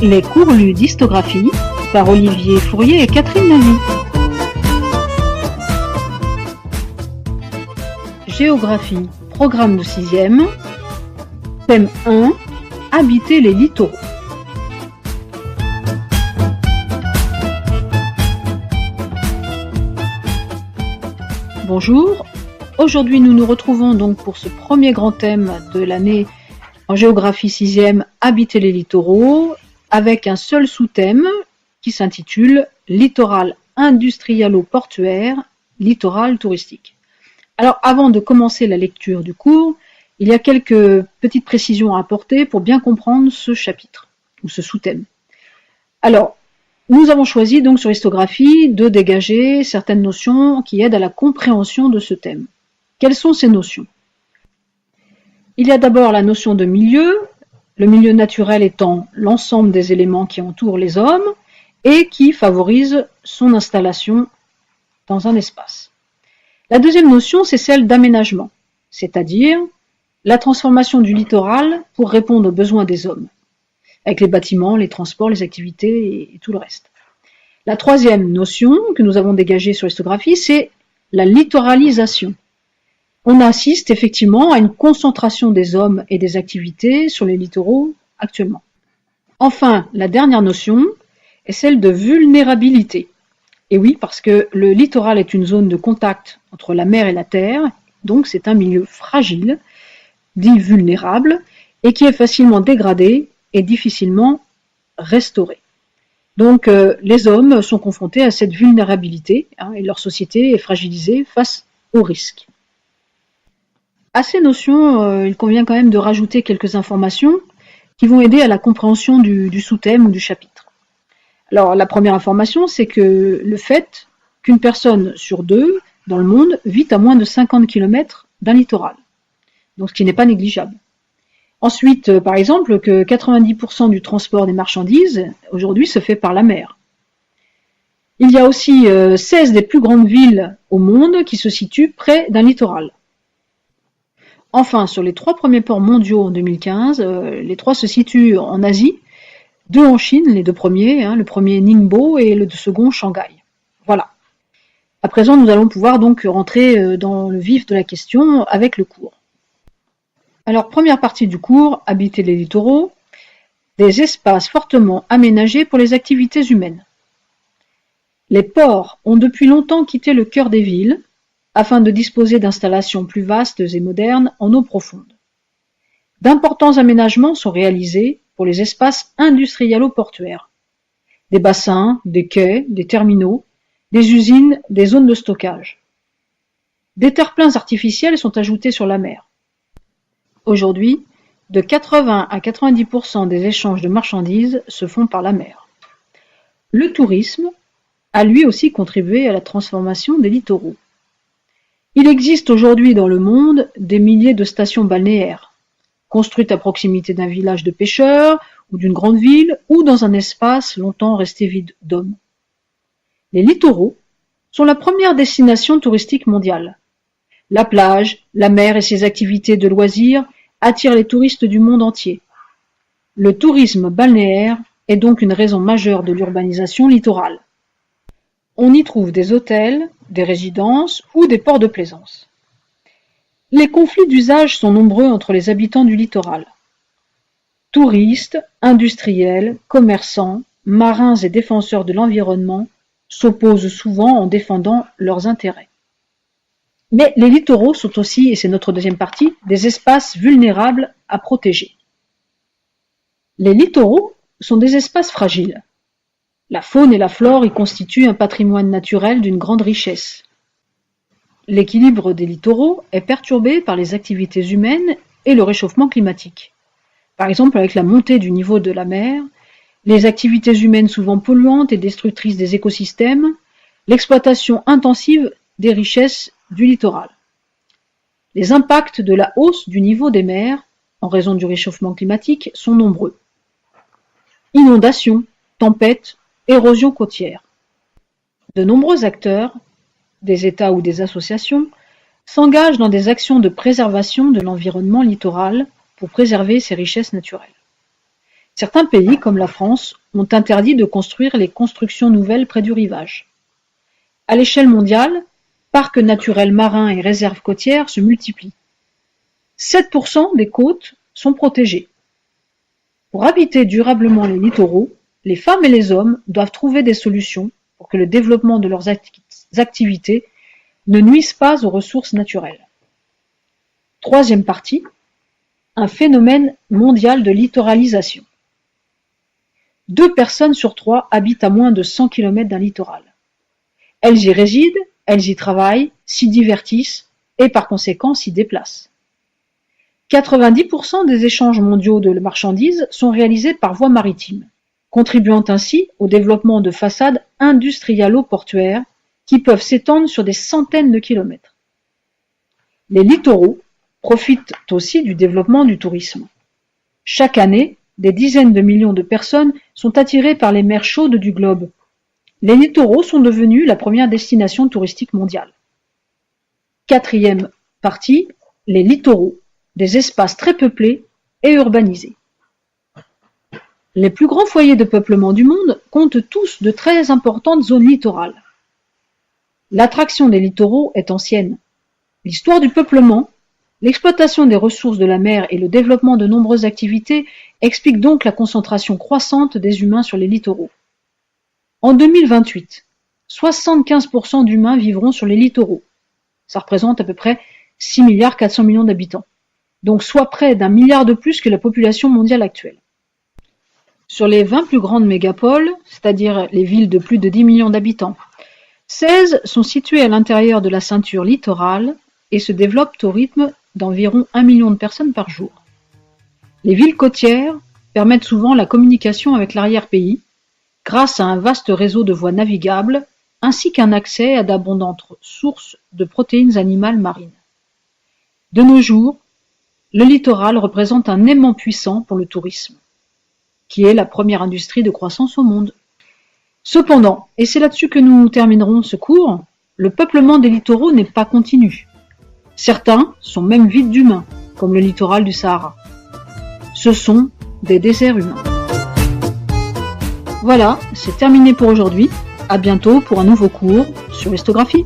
Les cours lus d'histographie par Olivier Fourier et Catherine Navy. Géographie, programme de 6e. Thème 1, habiter les littoraux. Bonjour, aujourd'hui nous nous retrouvons donc pour ce premier grand thème de l'année en géographie 6e, habiter les littoraux, avec un seul sous-thème qui s'intitule littoral industrialo-portuaire, littoral touristique. Alors avant de commencer la lecture du cours, il y a quelques petites précisions à apporter pour bien comprendre ce chapitre, ou ce sous-thème. Alors, nous avons choisi donc sur histographie de dégager certaines notions qui aident à la compréhension de ce thème. Quelles sont ces notions ? Il y a d'abord la notion de milieu, le milieu naturel étant l'ensemble des éléments qui entourent les hommes et qui favorisent son installation dans un espace. La deuxième notion, c'est celle d'aménagement, c'est-à-dire la transformation du littoral pour répondre aux besoins des hommes, avec les bâtiments, les transports, les activités et tout le reste. La troisième notion que nous avons dégagée sur l'histographie, c'est la littoralisation. On assiste effectivement à une concentration des hommes et des activités sur les littoraux actuellement. Enfin, la dernière notion est celle de vulnérabilité. Et oui, parce que le littoral est une zone de contact entre la mer et la terre, donc c'est un milieu fragile, dit vulnérable, et qui est facilement dégradé et difficilement restauré. Donc les hommes sont confrontés à cette vulnérabilité et leur société est fragilisée face aux risques. À ces notions, il convient quand même de rajouter quelques informations qui vont aider à la compréhension du sous-thème ou du chapitre. Alors la première information, c'est que le fait qu'une personne sur deux dans le monde vit à moins de 50 km d'un littoral, donc ce qui n'est pas négligeable. Ensuite, par exemple, que 90% du transport des marchandises aujourd'hui se fait par la mer. Il y a aussi 16 des plus grandes villes au monde qui se situent près d'un littoral. Enfin, sur les 3 premiers ports mondiaux en 2015, les 3 se situent en Asie, 2 en Chine, les 2 premiers, le premier Ningbo et le second Shanghai. Voilà. À présent, nous allons pouvoir donc rentrer dans le vif de la question avec le cours. Alors, première partie du cours, habiter les littoraux, des espaces fortement aménagés pour les activités humaines. Les ports ont depuis longtemps quitté le cœur des villes, afin de disposer d'installations plus vastes et modernes en eau profonde. D'importants aménagements sont réalisés pour les espaces industrialo-portuaires. Des bassins, des quais, des terminaux, des usines, des zones de stockage. Des terre-pleins artificiels sont ajoutés sur la mer. Aujourd'hui, de 80 à 90% des échanges de marchandises se font par la mer. Le tourisme a lui aussi contribué à la transformation des littoraux. Il existe aujourd'hui dans le monde des milliers de stations balnéaires, construites à proximité d'un village de pêcheurs ou d'une grande ville ou dans un espace longtemps resté vide d'hommes. Les littoraux sont la première destination touristique mondiale. La plage, la mer et ses activités de loisirs attirent les touristes du monde entier. Le tourisme balnéaire est donc une raison majeure de l'urbanisation littorale. On y trouve des hôtels, des résidences ou des ports de plaisance. Les conflits d'usage sont nombreux entre les habitants du littoral. Touristes, industriels, commerçants, marins et défenseurs de l'environnement s'opposent souvent en défendant leurs intérêts. Mais les littoraux sont aussi, et c'est notre deuxième partie, des espaces vulnérables à protéger. Les littoraux sont des espaces fragiles. La faune et la flore y constituent un patrimoine naturel d'une grande richesse. L'équilibre des littoraux est perturbé par les activités humaines et le réchauffement climatique. Par exemple, avec la montée du niveau de la mer, les activités humaines souvent polluantes et destructrices des écosystèmes, l'exploitation intensive des richesses du littoral. Les impacts de la hausse du niveau des mers, en raison du réchauffement climatique, sont nombreux. Inondations, tempêtes, érosion côtière. De nombreux acteurs, des États ou des associations, s'engagent dans des actions de préservation de l'environnement littoral pour préserver ses richesses naturelles. Certains pays, comme la France, ont interdit de construire les constructions nouvelles près du rivage. À l'échelle mondiale, parcs naturels marins et réserves côtières se multiplient. 7% des côtes sont protégées. Pour habiter durablement les littoraux, les femmes et les hommes doivent trouver des solutions pour que le développement de leurs activités ne nuise pas aux ressources naturelles. Troisième partie, un phénomène mondial de littoralisation. 2 personnes sur 3 habitent à moins de 100 km d'un littoral. Elles y résident, elles y travaillent, s'y divertissent et par conséquent s'y déplacent. 90% des échanges mondiaux de marchandises sont réalisés par voie maritime, contribuant ainsi au développement de façades industrialo-portuaires qui peuvent s'étendre sur des centaines de kilomètres. Les littoraux profitent aussi du développement du tourisme. Chaque année, des dizaines de millions de personnes sont attirées par les mers chaudes du globe. Les littoraux sont devenus la première destination touristique mondiale. Quatrième partie, les littoraux, des espaces très peuplés et urbanisés. Les plus grands foyers de peuplement du monde comptent tous de très importantes zones littorales. L'attraction des littoraux est ancienne. L'histoire du peuplement, l'exploitation des ressources de la mer et le développement de nombreuses activités expliquent donc la concentration croissante des humains sur les littoraux. En 2028, 75% d'humains vivront sur les littoraux. Ça représente à peu près 6,4 milliards d'habitants, donc soit près d'1 milliard de plus que la population mondiale actuelle. Sur les 20 plus grandes mégapoles, c'est-à-dire les villes de plus de 10 millions d'habitants, 16 sont situées à l'intérieur de la ceinture littorale et se développent au rythme d'environ 1 million de personnes par jour. Les villes côtières permettent souvent la communication avec l'arrière-pays grâce à un vaste réseau de voies navigables ainsi qu'un accès à d'abondantes sources de protéines animales marines. De nos jours, le littoral représente un aimant puissant pour le tourisme, qui est la première industrie de croissance au monde. Cependant, et c'est là-dessus que nous terminerons ce cours, le peuplement des littoraux n'est pas continu. Certains sont même vides d'humains, comme le littoral du Sahara. Ce sont des déserts humains. Voilà, c'est terminé pour aujourd'hui. À bientôt pour un nouveau cours sur l'histographie.